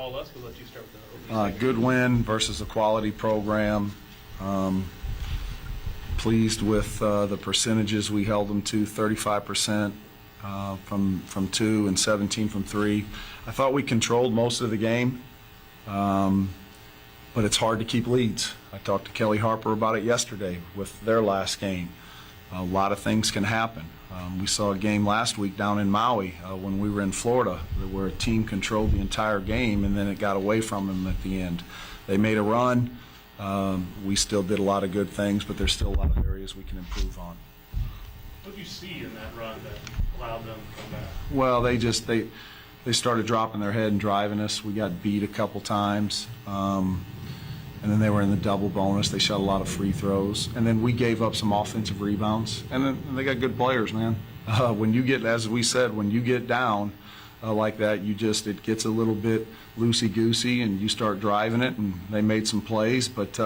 Paul Lusk, we'll let you start with the opening. Good win versus a quality program. Pleased with the percentages we held them to, 35% from two and 17 from three. I thought we controlled most of the game, but it's hard to keep leads. I talked to Kelly Harper about it yesterday with their last game. A lot of things can happen. We saw a game last week down in Maui when we were in Florida where a team controlled the entire game and then it got away from them at the end. They made a run. We still did a lot of good things, but there's still a lot of areas we can improve on. What did you see in that run that allowed them to come back? Well, they started dropping their head and driving us. We got beat a couple times. And then they were in the double bonus. They shot a lot of free throws. And then we gave up some offensive rebounds. And then they got good players, man. When you get, as we said, when you get down like that, it gets a little bit loosey-goosey and you start driving it, and they made some plays. But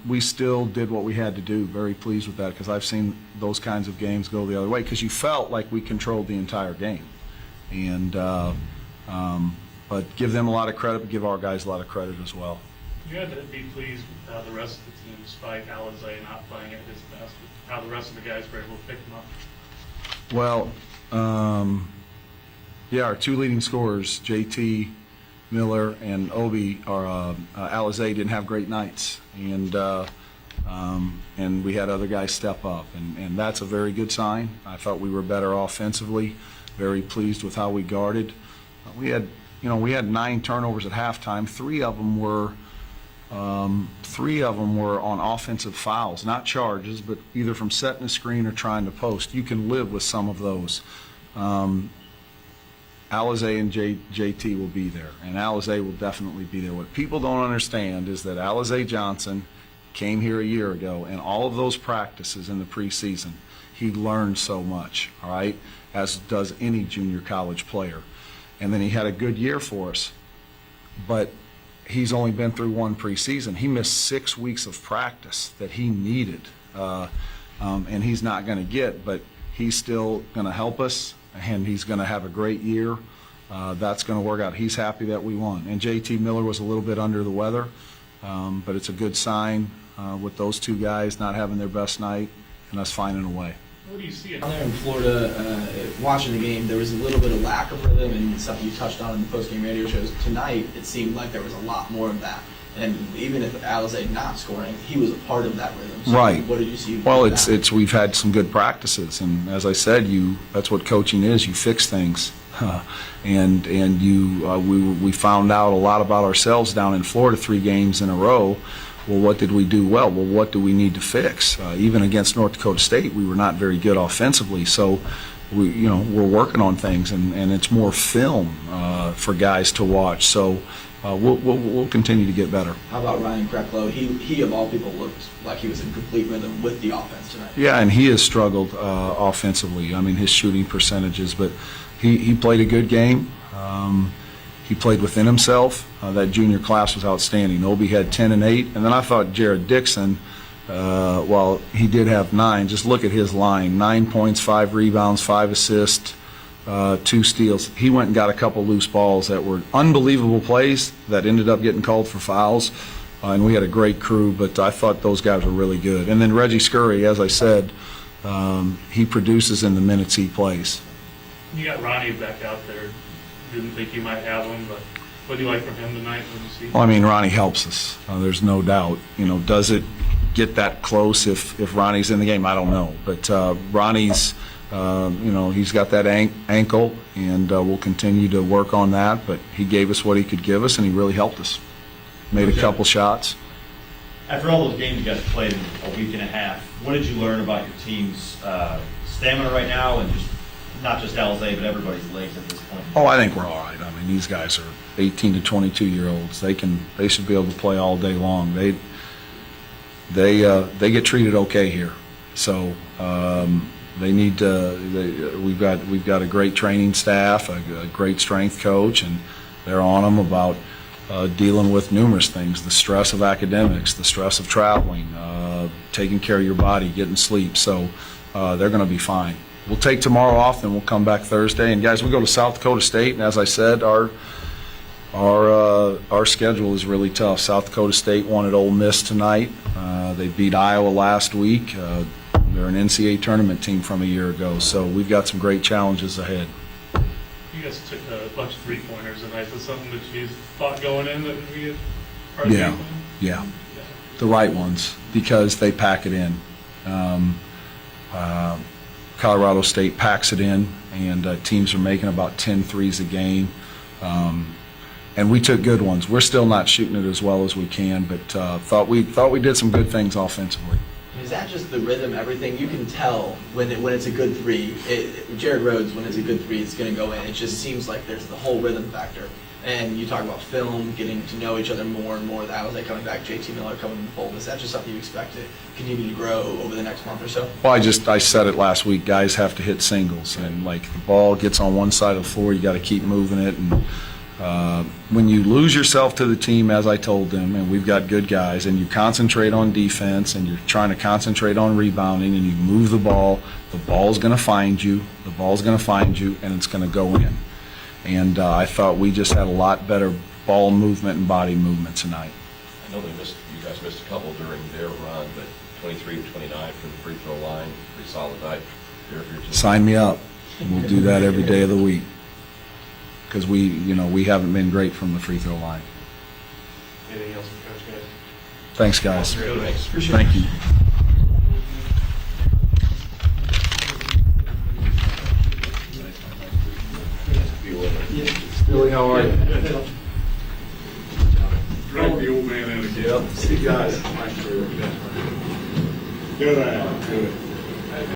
we still did what we had to do. Very pleased with that because I've seen those kinds of games go the other way because you felt like we controlled the entire game. And but give them a lot of credit, but give our guys a lot of credit as well. You had to be pleased with how the rest of the team, despite Alizé not playing at his best, how the rest of the guys were able to pick him up. Well, yeah, our two leading scorers, JT Miller and Obi, Alizé didn't have great nights, and we had other guys step up, and that's a very good sign. I thought we were better offensively. Very pleased with how we guarded. We had 9 turnovers at halftime. Three of them were on offensive fouls, not charges, but either from setting a screen or trying to post. You can live with some of those. Alizé and JT will be there, and Alizé will definitely be there. What people don't understand is that Alizé Johnson came here a year ago, and all of those practices in the preseason, he learned so much, all right, as does any junior college player. And then he had a good year for us, but he's only been through one preseason. He missed 6 weeks of practice that he needed, and he's not going to get, but he's still going to help us, and he's going to have a great year. That's going to work out. He's happy that we won. And JT Miller was a little bit under the weather, but it's a good sign with those two guys not having their best night and us finding a way. What do you see Down there in Florida, watching the game, there was a little bit of lack of rhythm, and something you touched on in the post-game radio shows. Tonight, it seemed like there was a lot more of that. And even if Alizé not scoring, he was a part of that rhythm. So right. What did you see? Well, we've had some good practices, and as I said, that's what coaching is. You fix things, we found out a lot about ourselves down in Florida 3 games in a row. Well, what did we do well? Well, what do we need to fix? Even against North Dakota State, we were not very good offensively. So, we're working on things, and it's more film for guys to watch. So, we'll continue to get better. How about Ryan Kreklow? He of all people looked like he was in complete rhythm with the offense tonight. Yeah, and he has struggled offensively. I mean, his shooting percentages, but he played a good game. He played within himself. That junior class was outstanding. Obi had 10 and 8, and then I thought Jared Dixon, while he did have 9, just look at his line: 9 points, 5 rebounds, 5 assists, 2 steals. He went and got a couple loose balls that were unbelievable plays that ended up getting called for fouls, and we had a great crew. But I thought those guys were really good. And then Reggie Scurry, as I said, he produces in the minutes he plays. You got Ronnie back out there. Didn't think you might have him, but what do you like from him tonight? What do you see? Well, I mean, Ronnie helps us. There's no doubt. Does it get that close if Ronnie's in the game? I don't know. But Ronnie's, he's got that ankle, and we'll continue to work on that. But he gave us what he could give us, and he really helped us. Made a couple shots. After all those games you guys played in a week and a half, what did you learn about your team's stamina right now, and not just Alizé, but everybody's legs at this point? Oh, I think we're all right. I mean, these guys are 18 to 22-year-olds. They should be able to play all day long. They get treated okay here. So they need to. We've got a great training staff, a great strength coach, and they're on them about dealing with numerous things: the stress of academics, the stress of traveling, taking care of your body, getting sleep. So they're going to be fine. We'll take tomorrow off, then we'll come back Thursday. And guys, we go to South Dakota State, and as I said, Our schedule is really tough. South Dakota State won at Ole Miss tonight. They beat Iowa last week. They're an NCAA tournament team from a year ago, so we've got some great challenges ahead. You guys took a bunch of three-pointers tonight. Is that something that you thought going in that would be a part of the game plan? Yeah, the right ones, because they pack it in. Colorado State packs it in, and teams are making about 10 threes a game. And we took good ones. We're still not shooting it as well as we can, but thought we did some good things offensively. Is that just the rhythm, everything? You can tell when it's a good three. Jared Rhodes, when it's a good three, it's going to go in. It just seems like there's the whole rhythm factor. And you talk about film, getting to know each other more and more. That was like coming back, JT Miller coming in the fold. Is that just something you expect to continue to grow over the next month or so? Well, I said it last week. Guys have to hit singles, and like the ball gets on one side of the floor, you got to keep moving it. And when you lose yourself to the team, as I told them, and we've got good guys, and you concentrate on defense, and you're trying to concentrate on rebounding, and you move the ball's going to find you. The ball's going to find you, and it's going to go in. And I thought we just had a lot better ball movement and body movement tonight. I know you guys missed a couple during their run, but 23 to 29 from the free throw line, pretty solid night there for your team. Sign me up. We'll do that every day of the week, because we haven't been great from the free throw line. Anything else from Coach, guys? Thanks, guys. Thanks. Appreciate it. Thank you.